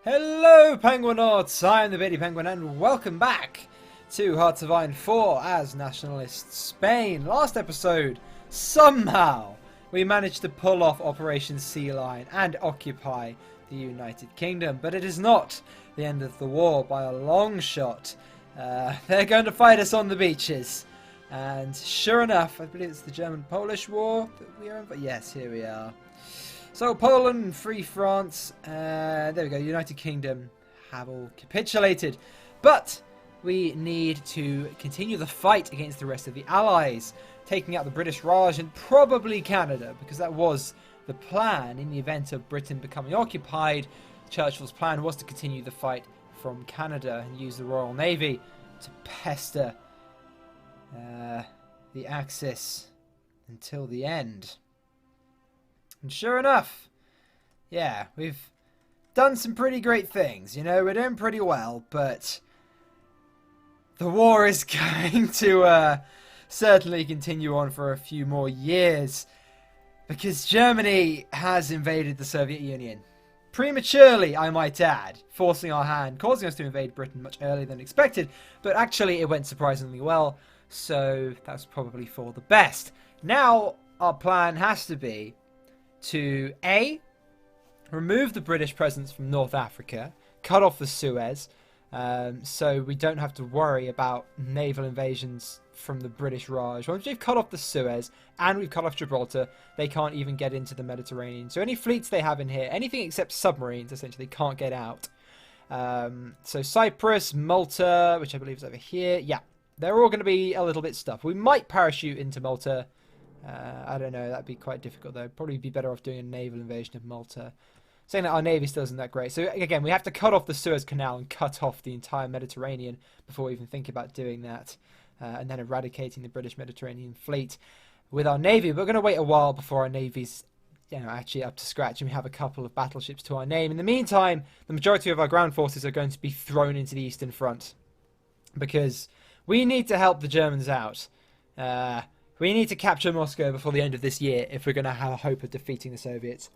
Hello Penguinauts, I am the Beardy Penguin and welcome back to Hearts of Iron 4 as Nationalist Spain. Last episode, somehow, we managed to pull off Operation Sea Lion and occupy the United Kingdom, but it is not the end of the war by a long shot. They're going to fight us on the beaches, and sure enough, I believe it's the German-Polish War that we are in, but yes, here we are. So Poland, Free France, there we go, United Kingdom have all capitulated. But we need to continue the fight against the rest of the Allies, taking out the British Raj and probably Canada, because that was the plan in the event of Britain becoming occupied. Churchill's plan was to continue the fight from Canada and use the Royal Navy to pester the Axis until the end. And sure enough, yeah, we've done some pretty great things. You know, we're doing pretty well, but the war is going to certainly continue on for a few more years, because Germany has invaded the Soviet Union. Prematurely, I might add, forcing our hand, causing us to invade Britain much earlier than expected, but actually it went surprisingly well, so that's probably for the best. Now, our plan has to be to A, remove the British presence from North Africa, cut off the Suez, so we don't have to worry about naval invasions from the British Raj. Once we've cut off the Suez and we've cut off Gibraltar, they can't even get into the Mediterranean. So any fleets they have in here, anything except submarines, essentially, can't get out. So Cyprus, Malta, which I believe is over here, yeah, they're all going to be a little bit stuffed. We might parachute into Malta. I don't know, that'd be quite difficult though. Probably be better off doing a naval invasion of Malta. Saying that our navy still isn't that great. So again, we have to cut off the Suez Canal and cut off the entire Mediterranean before we even think about doing that. And then eradicating the British Mediterranean fleet with our navy. But we're going to wait a while before our navy's actually up to scratch and we have a couple of battleships to our name. In the meantime, the majority of our ground forces are going to be thrown into the Eastern Front, because we need to help the Germans out. We need to capture Moscow before the end of this year if we're going to have a hope of defeating the Soviets.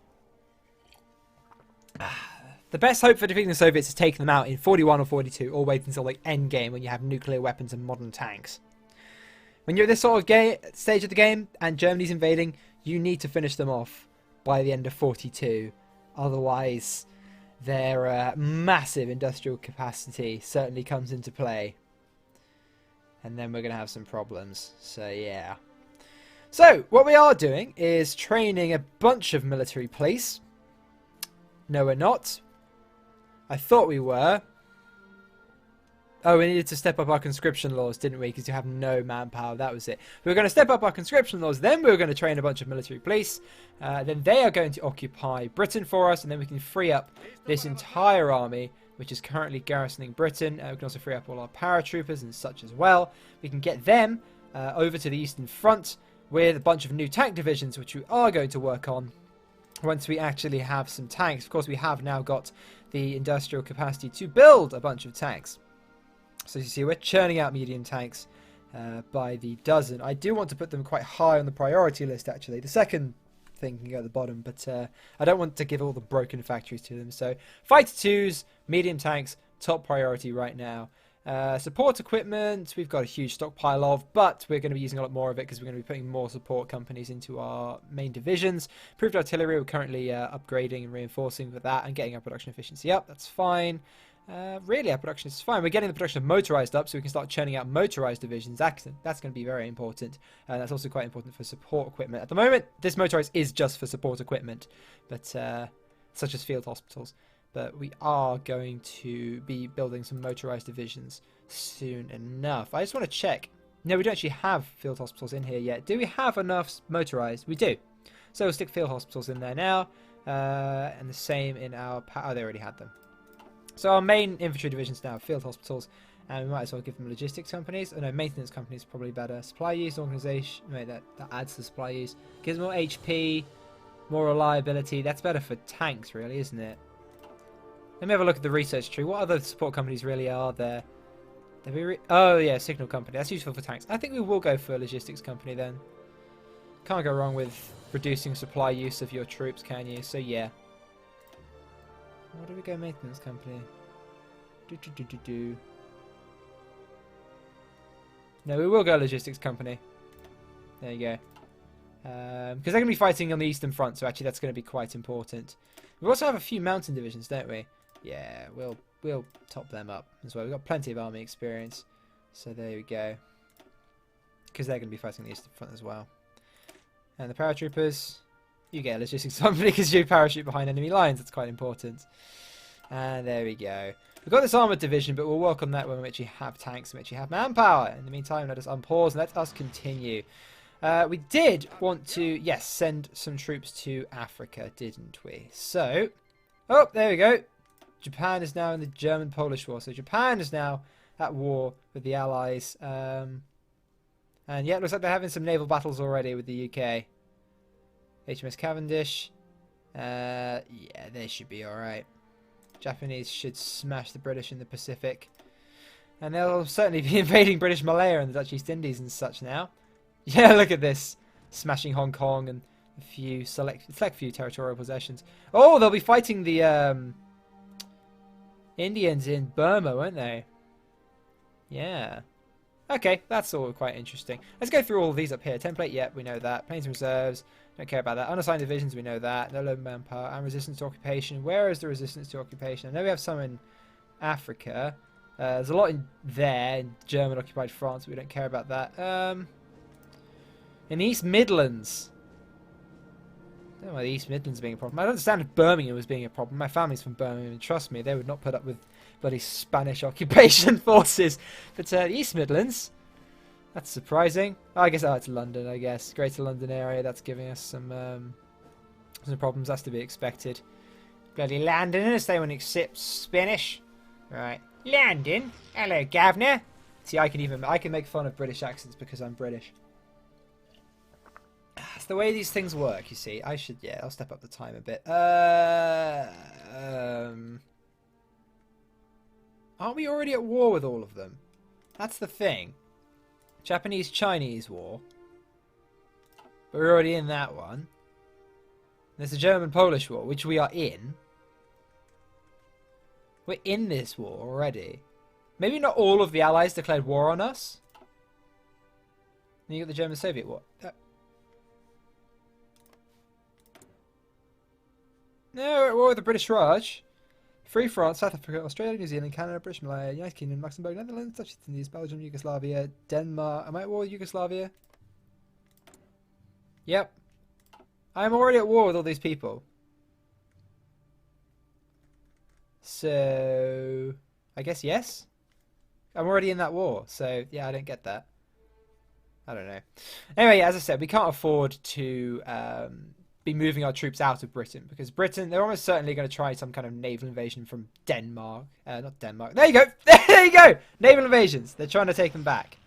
The best hope for defeating the Soviets is taking them out in 41 or 42, or wait until like endgame when you have nuclear weapons and modern tanks. When you're at this sort of stage of the game and Germany's invading, you need to finish them off by the end of 42. Otherwise, their massive industrial capacity certainly comes into play. And then we're going to have some problems. So yeah. So what we are doing is training a bunch of military police. No, we're not. I thought we were. Oh, we needed to step up our conscription laws, didn't we? Because you have no manpower. That was it. We were going to step up our conscription laws. Then we were going to train a bunch of military police. Then they are going to occupy Britain for us. And then we can free up this entire army, which is currently garrisoning Britain. We can also free up all our paratroopers and such as well. We can get them over to the Eastern Front with a bunch of new tank divisions, which we are going to work on once we actually have some tanks. Of course, we have now got the industrial capacity to build a bunch of tanks. So you see, we're churning out medium tanks by the dozen. I do want to put them quite high on the priority list, actually. The second thing can go at the bottom, but I don't want to give all the broken factories to them. So fighter 2s, medium tanks, top priority right now. Support equipment, we've got a huge stockpile of, but we're going to be using a lot more of it because we're going to be putting more support companies into our main divisions. Improved artillery, we're currently upgrading and reinforcing with that and getting our production efficiency up. That's fine. Really, our production is fine. We're getting the production of motorized up so we can start churning out motorized divisions. That's going to be very important. That's also quite important for support equipment. At the moment, this motorized is just for support equipment, but such as field hospitals. But we are going to be building some motorized divisions soon enough. I just want to check. No, we don't actually have field hospitals in here yet. Do we have enough motorized? We do. So we'll stick field hospitals in there now. And the same in our... Oh, they already had them. So our main infantry divisions now have field hospitals. And we might as well give them logistics companies. Oh no, maintenance companies probably better. Supply use organization. Wait, that adds to supply use. Gives more HP, more reliability. That's better for tanks, really, isn't it? Let me have a look at the research tree. What other support companies really are there? Oh, yeah, signal company. That's useful for tanks. I think we will go for a logistics company then. Can't go wrong with reducing supply use of your troops, can you? So, yeah. Where do we go? Maintenance company. Do. No, we will go logistics company. There you go. Because they're going to be fighting on the eastern front, so actually that's going to be quite important. We also have a few mountain divisions, don't we? Yeah, we'll top them up as well. We've got plenty of army experience, so there we go. Because they're going to be fighting the eastern front as well. And the paratroopers, you get a logistics company because you parachute behind enemy lines. That's quite important. And there we go. We've got this armoured division, but we'll work on that when we actually have tanks and we actually have manpower. In the meantime, let us unpause and let us continue. We did want to, yes, send some troops to Africa, didn't we? So, oh, there we go. Japan is now in the German-Polish war. So Japan is now at war with the Allies. And yeah, it looks like they're having some naval battles already with the UK. HMS Cavendish. Yeah, they should be alright. Japanese should smash the British in the Pacific. And they'll certainly be invading British Malaya and the Dutch East Indies and such now. Yeah, look at this. Smashing Hong Kong and a few select few territorial possessions. Oh, they'll be fighting the Indians in Burma, won't they? Yeah. Okay, that's all quite interesting. Let's go through all of these up here. Template, yep, we know that. Planes and reserves, don't care about that. Unassigned divisions, we know that. No low manpower. And resistance to occupation. Where is the resistance to occupation? I know we have some in Africa. There's a lot in there, in German-occupied France, but we don't care about that. In the East Midlands. I don't know why the East Midlands being a problem. I don't understand if Birmingham was being a problem. My family's from Birmingham, and trust me, they would not put up with bloody Spanish occupation forces. But the East Midlands, that's surprising. Oh, I guess it's London, I guess. Greater London area, that's giving us some problems. That's to be expected. Bloody Londoners, they won't accept Spanish. Right. London. Hello, governor. See, I can make fun of British accents because I'm British. It's the way these things work, you see. I'll step up the time a bit. Aren't we already at war with all of them? That's the thing. Japanese-Chinese war. But we're already in that one. There's the German-Polish war, which we are in. We're in this war already. Maybe not all of the Allies declared war on us. Then you got the German-Soviet war. No, we're at war with the British Raj. Free France, South Africa, Australia, New Zealand, Canada, British Malaya, United Kingdom, Luxembourg, Netherlands, Dutch East Indies, Belgium, Yugoslavia, Denmark. Am I at war with Yugoslavia? Yep. I'm already at war with all these people. So, I guess yes? I'm already in that war, so yeah, I don't get that. I don't know. Anyway, as I said, we can't afford to be moving our troops out of Britain, because Britain, they're almost certainly going to try some kind of naval invasion from Denmark. Not Denmark. There you go. There you go. Naval invasions. They're trying to take them back.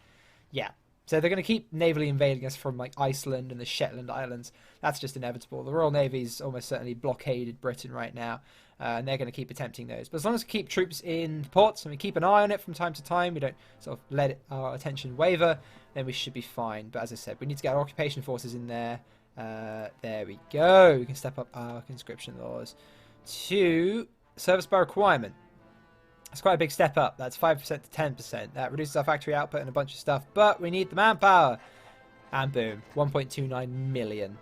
Yeah. So they're going to keep navally invading us from like Iceland and the Shetland Islands. That's just inevitable. The Royal Navy's almost certainly blockaded Britain right now. And they're going to keep attempting those. But as long as we keep troops in ports and we keep an eye on it from time to time, we don't sort of let our attention waver, then we should be fine. But as I said, we need to get our occupation forces in there. There we go. We can step up our conscription laws to service by requirement. That's quite a big step up. That's 5% to 10%. That reduces our factory output and a bunch of stuff, but we need the manpower. And boom, 1.29 million.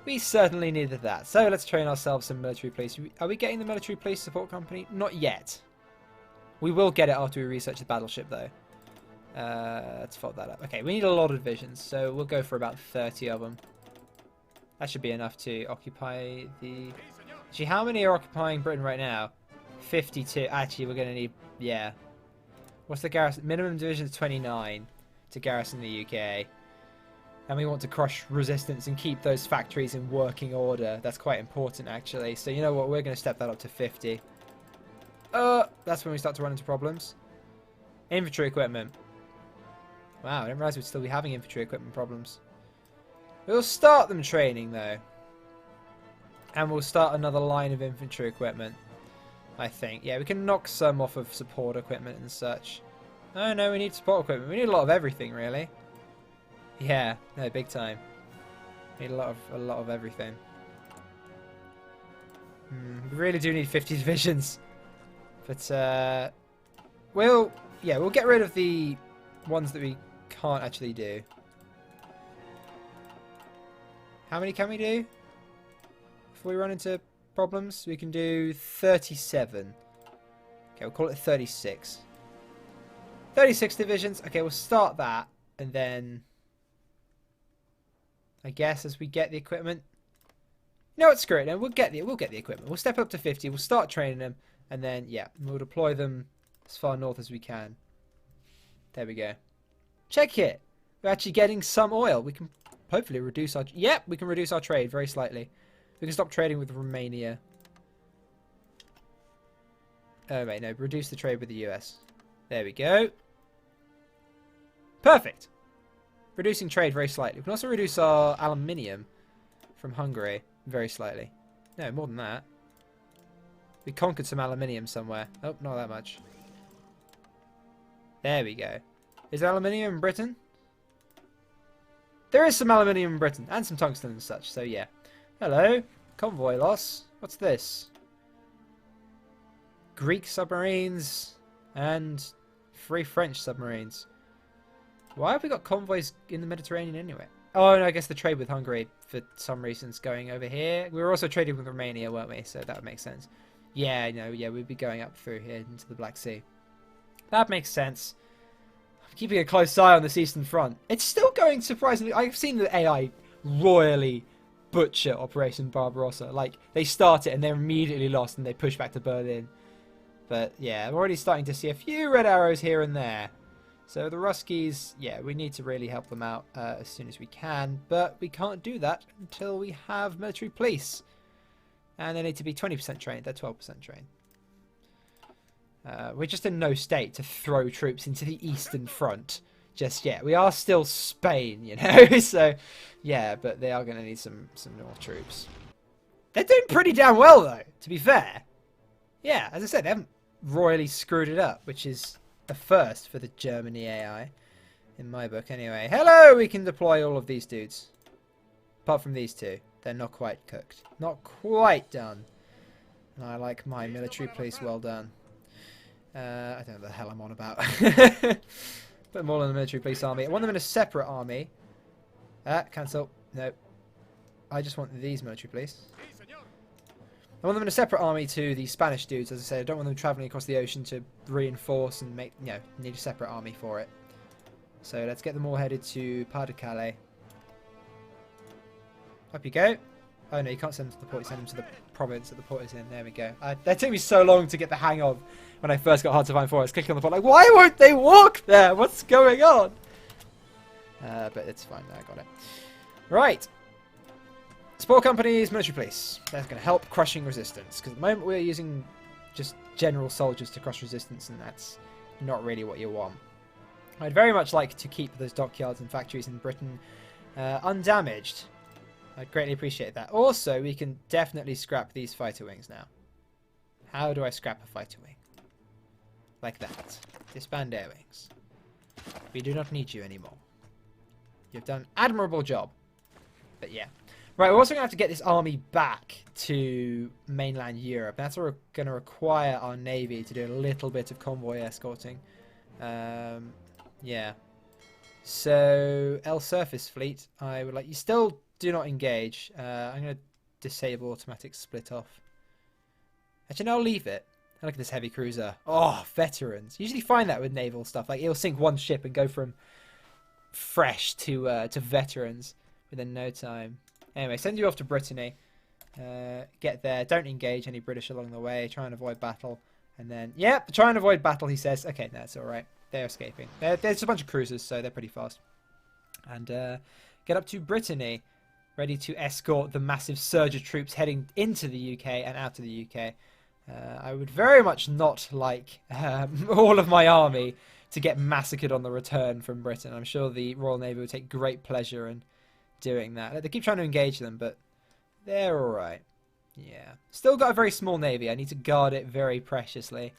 We certainly needed that. So let's train ourselves some military police. Are we getting the military police support company? Not yet. We will get it after we research the battleship, though. Let's fold that up. Okay, we need a lot of divisions, so we'll go for about 30 of them. That should be enough to occupy the... Actually, how many are occupying Britain right now? 52. Actually, we're going to need... Yeah. What's the garrison? Minimum division is 29 to garrison the UK. And we want to crush resistance and keep those factories in working order. That's quite important, actually. So, you know what? We're going to step that up to 50. That's when we start to run into problems. Infantry equipment. Wow, I didn't realize we'd still be having infantry equipment problems. We'll start them training, though. And we'll start another line of infantry equipment, I think. Yeah, we can knock some off of support equipment and such. Oh, no, we need support equipment. We need a lot of everything, really. Yeah, no, big time. Need a lot of everything. We really do need 50 divisions. But, we'll get rid of the ones that we can't actually do. How many can we do? Before we run into problems, we can do 37. Okay, we'll call it 36. 36 divisions. Okay, we'll start that, and then I guess as we get the equipment. No, it's screw it. No, we'll get the equipment. We'll step up to 50. We'll start training them, and then yeah, we'll deploy them as far north as we can. There we go. Check it. We're actually getting some oil. We can hopefully reduce our... Yep, we can reduce our trade very slightly. We can stop trading with Romania. Oh, wait, no. Reduce the trade with the US. There we go. Perfect. Reducing trade very slightly. We can also reduce our aluminium from Hungary very slightly. No, more than that. We conquered some aluminium somewhere. Oh, not that much. There we go. Is there aluminium in Britain? There is some aluminium in Britain, and some tungsten and such, so yeah. Hello. Convoy loss. What's this? Greek submarines and 3 French submarines. Why have we got convoys in the Mediterranean anyway? Oh, no, I guess the trade with Hungary, for some reasons, going over here. We were also trading with Romania, weren't we? So that would make sense. Yeah, no, yeah, we'd be going up through here into the Black Sea. That makes sense. I'm keeping a close eye on this Eastern Front. It's still going surprisingly... I've seen the AI royally butcher Operation Barbarossa. Like, they start it and they're immediately lost and they push back to Berlin. But, yeah, I'm already starting to see a few red arrows here and there. So the Ruskies, yeah, we need to really help them out as soon as we can. But we can't do that until we have military police. And they need to be 20% trained. They're 12% trained. We're just in no state to throw troops into the Eastern Front just yet. We are still Spain, you know? So, yeah, but they are going to need some more troops. They're doing pretty damn well, though, to be fair. Yeah, as I said, they haven't royally screwed it up, which is a first for the Germany AI, in my book anyway. Hello, we can deploy all of these dudes. Apart from these two. They're not quite cooked. Not quite done. And I like my military police well done. I don't know what the hell I'm on about. Put them all in the military police army. I want them in a separate army. Cancel. No. I just want these military police. I want them in a separate army to the Spanish dudes. As I said, I don't want them travelling across the ocean to reinforce and make, you know, need a separate army for it. So let's get them all headed to Pas de Calais. Up you go. Oh no, you can't send them to the port, you send them to the province that the port is in. There we go. That took me so long to get the hang of when I first got Hard to Find Forest. Clicking on the port like, why won't they walk there? What's going on? But it's fine, I got it. Right. Support companies, military police. That's going to help crushing resistance. Because at the moment we're using just general soldiers to crush resistance, and that's not really what you want. I'd very much like to keep those dockyards and factories in Britain undamaged. I'd greatly appreciate that. Also, we can definitely scrap these fighter wings now. How do I scrap a fighter wing? Like that. Disband air wings. We do not need you anymore. You've done an admirable job. But yeah. Right, we're also going to have to get this army back to mainland Europe. That's going to require our navy to do a little bit of convoy escorting. Yeah. So, L Surface Fleet, I would like... You still do not engage. I'm going to disable automatic split off. Actually, no, I'll leave it. Look at this heavy cruiser. Oh, veterans. You usually find that with naval stuff. Like, it'll sink one ship and go from fresh to veterans within no time. Anyway, send you off to Brittany. Get there. Don't engage any British along the way. Try and avoid battle. And then, yep, try and avoid battle, he says. Okay, that's alright. They're escaping. There's a bunch of cruisers, so they're pretty fast. And get up to Brittany, ready to escort the massive surge of troops heading into the UK and out of the UK. I would very much not like all of my army to get massacred on the return from Britain. I'm sure the Royal Navy would take great pleasure in doing that. They keep trying to engage them, but they're alright. Yeah. Still got a very small navy. I need to guard it very preciously.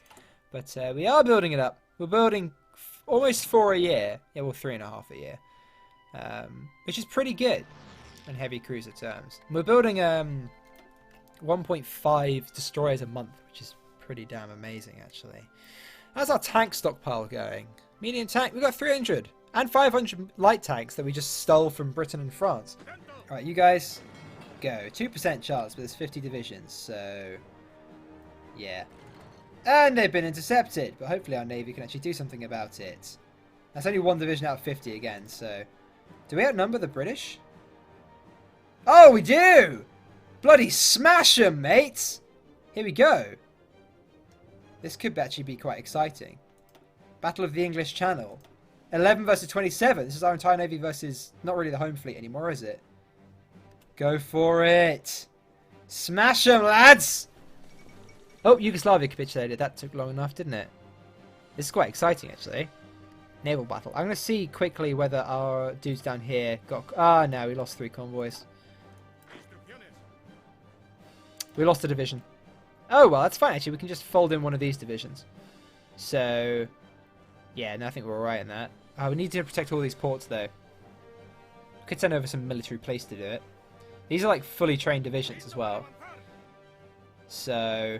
But we are building it up. We're building almost 4 a year. Yeah, well, 3.5 a year. Which is pretty good in heavy cruiser terms. We're building 1.5 destroyers a month, which is pretty damn amazing, actually. How's our tank stockpile going? Medium tank, we've got 300 and 500 light tanks that we just stole from Britain and France. Alright, you guys, go. 2% chance, but there's 50 divisions, so yeah. And they've been intercepted, but hopefully our navy can actually do something about it. That's only 1 division out of 50 again, so... Do we outnumber the British? Oh, we do! Bloody smash 'em, mates! Here we go. This could actually be quite exciting. Battle of the English Channel. 11 versus 27. This is our entire navy versus not really the home fleet anymore, is it? Go for it! Smash 'em, lads! Oh, Yugoslavia capitulated. That took long enough, didn't it? This is quite exciting, actually. Naval battle. I'm going to see quickly whether our dudes down here got... Ah, no, we lost 3 convoys. We lost a division. Oh, well, that's fine, actually. We can just fold in one of these divisions. So, yeah, no, I think we're alright in that. Oh, we need to protect all these ports, though. We could send over some military police to do it. These are, like, fully trained divisions as well. So...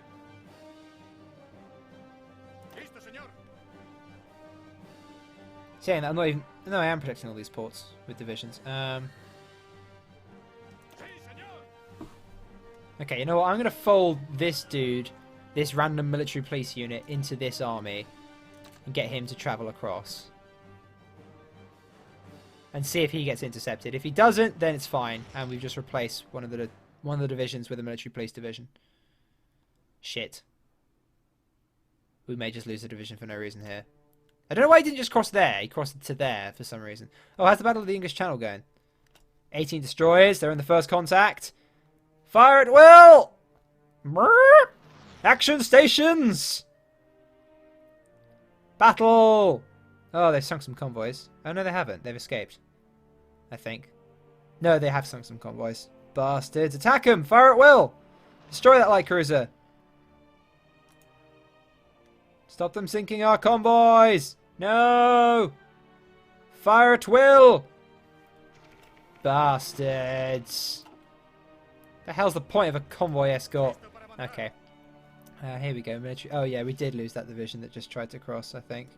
Saying that, I'm not even... No, I am protecting all these ports with divisions. Okay, you know what? I'm going to fold this dude, this random military police unit, into this army and get him to travel across. And see if he gets intercepted. If he doesn't, then it's fine. And we've just replaced one of the divisions with a military police division. Shit. We may just lose a division for no reason here. I don't know why he didn't just cross there. He crossed to there for some reason. Oh, how's the Battle of the English Channel going? 18 destroyers. They're in the first contact. Fire at will! Action stations! Battle! Oh, they've sunk some convoys. Oh, no, they haven't. They've escaped. I think. No, they have sunk some convoys. Bastards. Attack them! Fire at will! Destroy that light cruiser. Stop them sinking our convoys! No! Fire at will! Bastards. The hell's the point of a convoy escort? Okay. Here we go. Military. Oh, yeah, we did lose that division that just tried to cross, I think.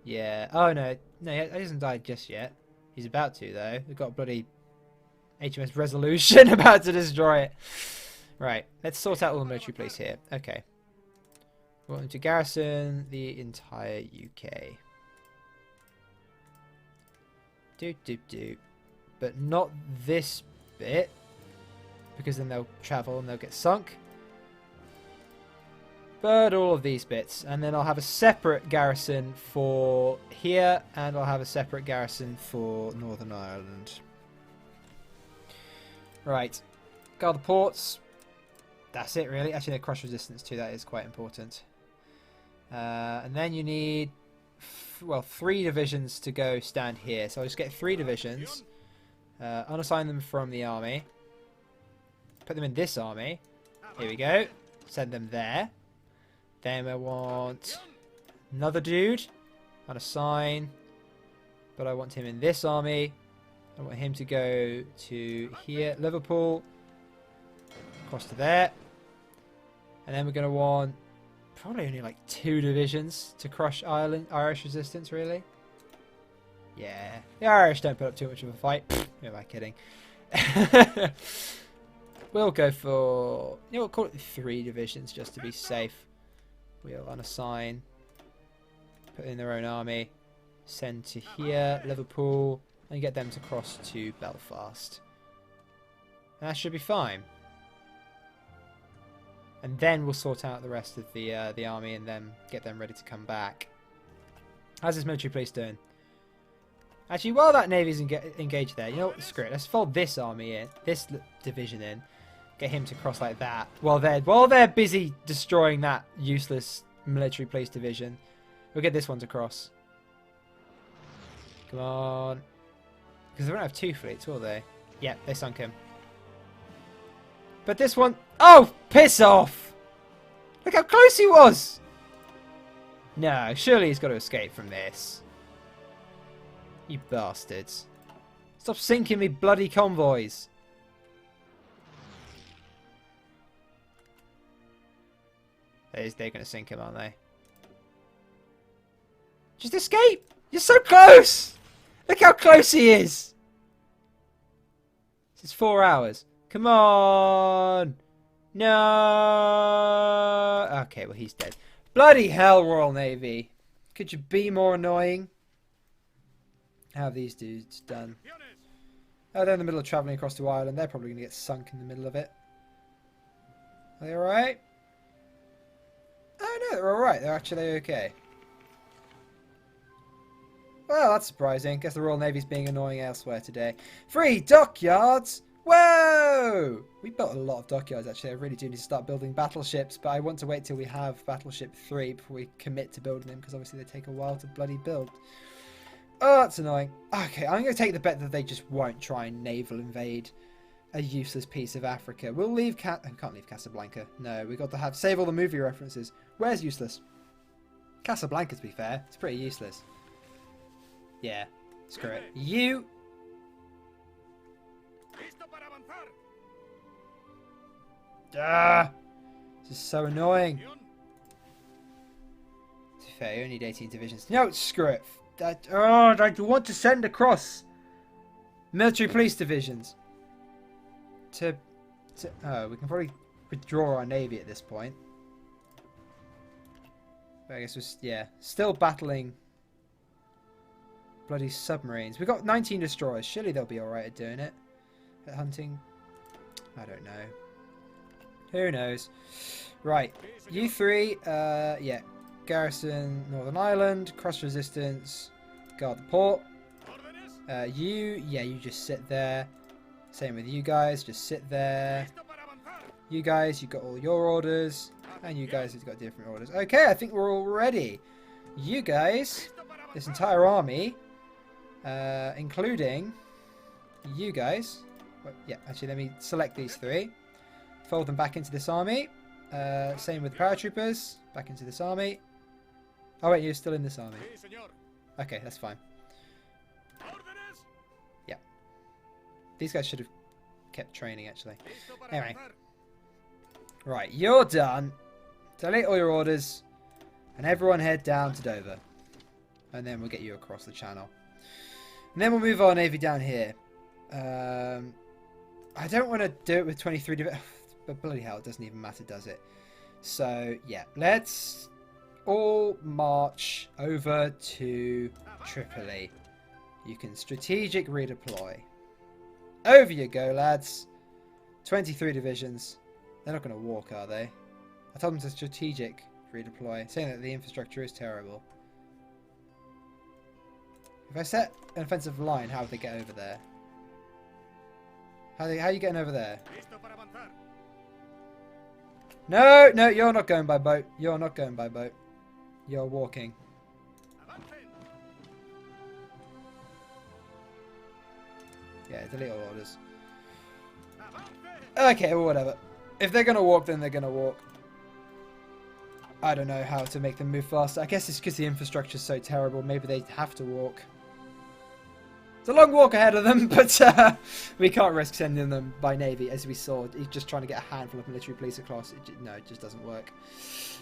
Yeah. Oh, no. No, he hasn't died just yet. He's about to, though. We've got a bloody HMS Resolution about to destroy it. Right. Let's sort out all the military police here. Okay. We want them to garrison the entire UK. Do. But not this bit. Because then they'll travel and they'll get sunk. But all of these bits. And then I'll have a separate garrison for here. And I'll have a separate garrison for Northern Ireland. Right. Guard the ports. That's it, really. Actually, no, crush resistance too. That is quite important. And then you need, well, 3 divisions to go stand here. So I'll just get 3 divisions. Unassign them from the army. Put them in this army. Here we go. Send them there. Then I want another dude. Unassign. But I want him in this army. I want him to go to here. Liverpool. Across to there. And then we're going to want probably only like 2 divisions to crush Irish resistance, really. Yeah. The Irish don't put up too much of a fight. Who am I kidding? We'll go for... You know, we'll call it 3 divisions just to be safe. We'll unassign. Put in their own army. Send to here, Liverpool. And get them to cross to Belfast. And that should be fine. And then we'll sort out the rest of the army and then get them ready to come back. How's this military police doing? Actually, while that navy's engaged there, you know what? Screw it. Let's fold this army in, this division in, get him to cross like that. While they're busy destroying that useless military police division, we'll get this one to cross. Come on, because they won't have 2 fleets, will they? Yeah, they sunk him. But this one... Oh, piss off! Look how close he was! No, surely he's got to escape from this. You bastards. Stop sinking me bloody convoys. They're going to sink him, aren't they? Just escape! You're so close! Look how close he is! It's 4 hours. Come on! No! Okay, well, he's dead. Bloody hell, Royal Navy. Could you be more annoying? How have these dudes done? Oh, they're in the middle of travelling across to Ireland. They're probably going to get sunk in the middle of it. Are they alright? Oh, no, they're alright. They're actually okay. Well, that's surprising. Guess the Royal Navy's being annoying elsewhere today. 3 dockyards! Whoa! We built a lot of dockyards, actually. I really do need to start building battleships, but I want to wait till we have Battleship 3 before we commit to building them, because obviously they take a while to bloody build. Oh, that's annoying. Okay, I'm going to take the bet that they just won't try and naval invade a useless piece of Africa. We'll leave I can't leave Casablanca. No, we've got to save all the movie references. Where's useless? Casablanca, to be fair. It's pretty useless. Yeah, screw it. You... Ah! This is so annoying. To be fair, you only need 18 divisions. No, screw it. I want to send across military police divisions to oh, we can probably withdraw our navy at this point. But I guess we're still battling bloody submarines. We've got 19 destroyers. Surely they'll be alright at doing it. At hunting. I don't know. Who knows? Right. You three, yeah. Garrison Northern Ireland, cross resistance, guard the port. You just sit there. Same with you guys, just sit there. You guys, you've got all your orders, and you guys have got different orders. Okay, I think we're all ready. You guys, this entire army, including you guys. Well, yeah, actually, let me select these 3, fold them back into this army. Same with the paratroopers, back into this army. Oh wait, you're still in this army. Okay, that's fine. Yeah. These guys should have kept training, actually. Anyway. Right, you're done. Delete all your orders. And everyone head down to Dover. And then we'll get you across the channel. And then we'll move our navy down here. I don't want to do it with 23 divisions. But bloody hell, it doesn't even matter, does it? So, yeah. Let's... all march over to Tripoli. You can strategic redeploy. Over you go, lads. 23 divisions. They're not going to walk, are they? I told them to strategic redeploy, saying that the infrastructure is terrible. If I set an offensive line, how would they get over there? How are you getting over there? No, no, you're not going by boat. You're not going by boat. You're walking. Yeah, delete all orders. Okay, well, whatever. If they're going to walk, then they're going to walk. I don't know how to make them move faster. I guess it's because the infrastructure is so terrible. Maybe they have to walk. It's a long walk ahead of them, but we can't risk sending them by navy, as we saw. He's just trying to get a handful of military police across. No, it just doesn't work.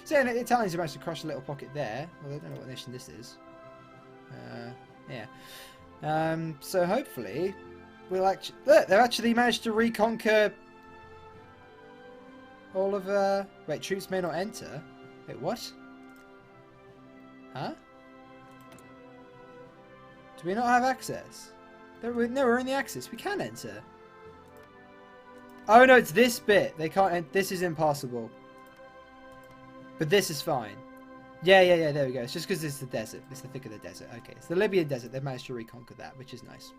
So yeah, the Italians have managed to crush a little pocket there. Well, I don't know what nation this is. Yeah. So hopefully we'll actually... Look, they've actually managed to reconquer all of... Wait, troops may not enter. Wait, what? Huh? Do we not have access? No, we're in the access. We can enter. Oh no, it's this bit. They can't... This is impossible. But this is fine. Yeah, there we go. It's just because it's the desert. It's the thick of the desert. Okay, it's the Libyan desert. They've managed to reconquer that, which is nice.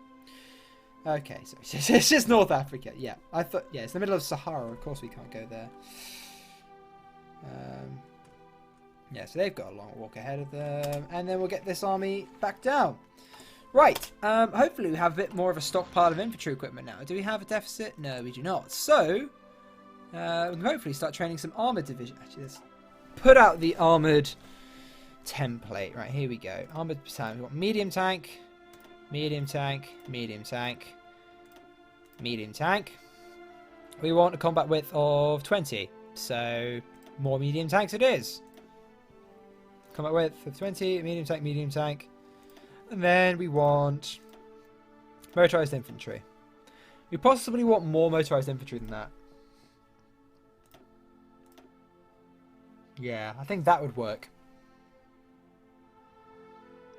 Okay, so it's just North Africa. Yeah, I thought... Yeah, it's the middle of Sahara. Of course we can't go there. Yeah, so they've got a long walk ahead of them. And then we'll get this army back down. Right, hopefully we have a bit more of a stockpile of infantry equipment now. Do we have a deficit? No, we do not. So, we can hopefully start training some armoured division. Actually, let's put out the armoured template. Right, here we go. Armoured battalion. We've got medium tank, medium tank, medium tank, medium tank. We want a combat width of 20. So, More medium tanks it is. Combat width of 20, medium tank. And then we want motorized infantry. We possibly want more motorized infantry than that. Yeah, I think that would work.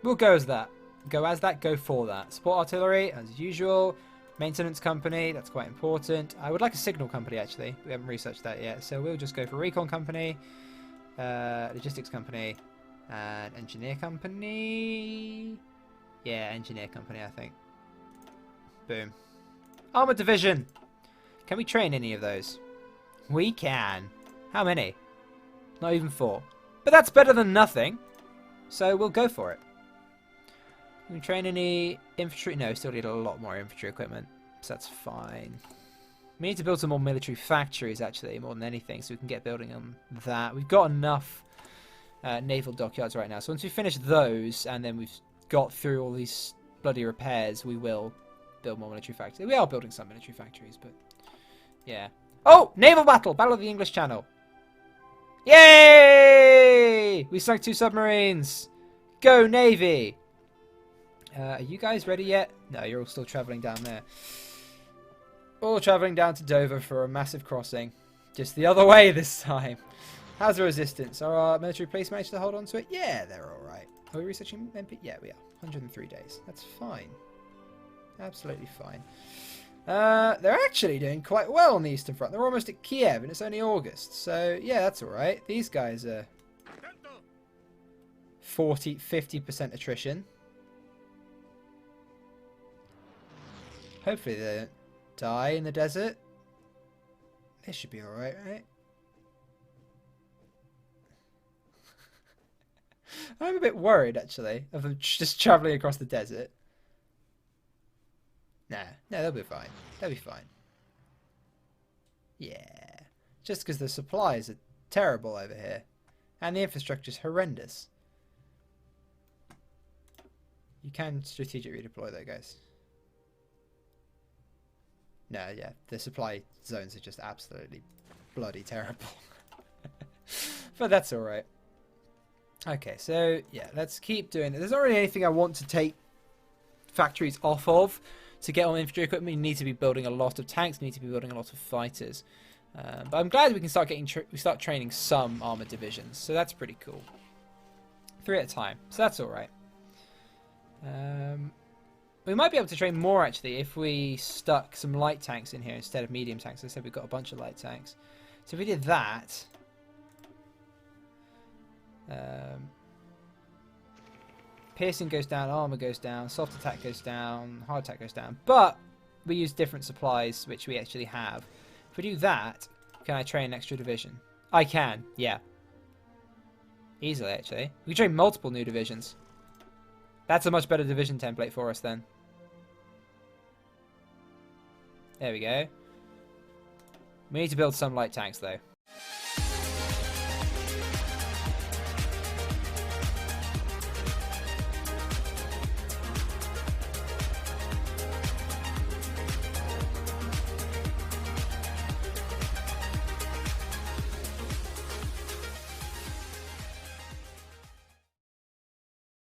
We'll go as that. Go for that. Support artillery, as usual. Maintenance company, that's quite important. I would like a signal company, actually. We haven't researched that yet. So we'll just go for recon company, logistics company, and engineer company. Yeah, engineer company, I think. Boom. Armor division. Can we train any of those? We can. How many? Not even 4. But that's better than nothing. So we'll go for it. Can we train any infantry? No, still need a lot more infantry equipment. So that's fine. We need to build some more military factories, actually, more than anything, so we can get building on that. We've got enough naval dockyards right now. So once we finish those, and then we've got through all these bloody repairs, we will build more military factories. We are building some military factories, but yeah. Oh! Naval battle! Battle of the English Channel. Yay! We sunk 2 submarines. Go, Navy! Are you guys ready yet? No, you're all still travelling down there. All travelling down to Dover for a massive crossing. Just the other way this time. How's the resistance? Are our military police managed to hold on to it? Yeah, they're alright. Are we researching MP? Yeah, we are. 103 days. That's fine. Absolutely fine. They're actually doing quite well on the Eastern Front. They're almost at Kiev, and it's only August. So, yeah, that's alright. These guys are 50% attrition. Hopefully they don't die in the desert. They should be alright, right? I'm a bit worried, actually, of them just travelling across the desert. Nah, no, they'll be fine. They'll be fine. Yeah. Just because the supplies are terrible over here. And the infrastructure's horrendous. You can strategic redeploy though, guys. No, yeah, the supply zones are just absolutely bloody terrible. But that's alright. Okay, so, yeah, let's keep doing it. There's not really anything I want to take factories off of. To get on infantry equipment, you need to be building a lot of tanks, you need to be building a lot of fighters. But I'm glad we can start training some armoured divisions, so that's pretty cool. 3 at a time, so that's alright. We might be able to train more, actually, if we stuck some light tanks in here instead of medium tanks. As I said, we've got a bunch of light tanks. So if we did that... piercing goes down, armour goes down, soft attack goes down, hard attack goes down. But we use different supplies, which we actually have. If we do that, can I train an extra division? I can, yeah. Easily, actually. We can train multiple new divisions. That's a much better division template for us, then. There we go. We need to build some light tanks, though.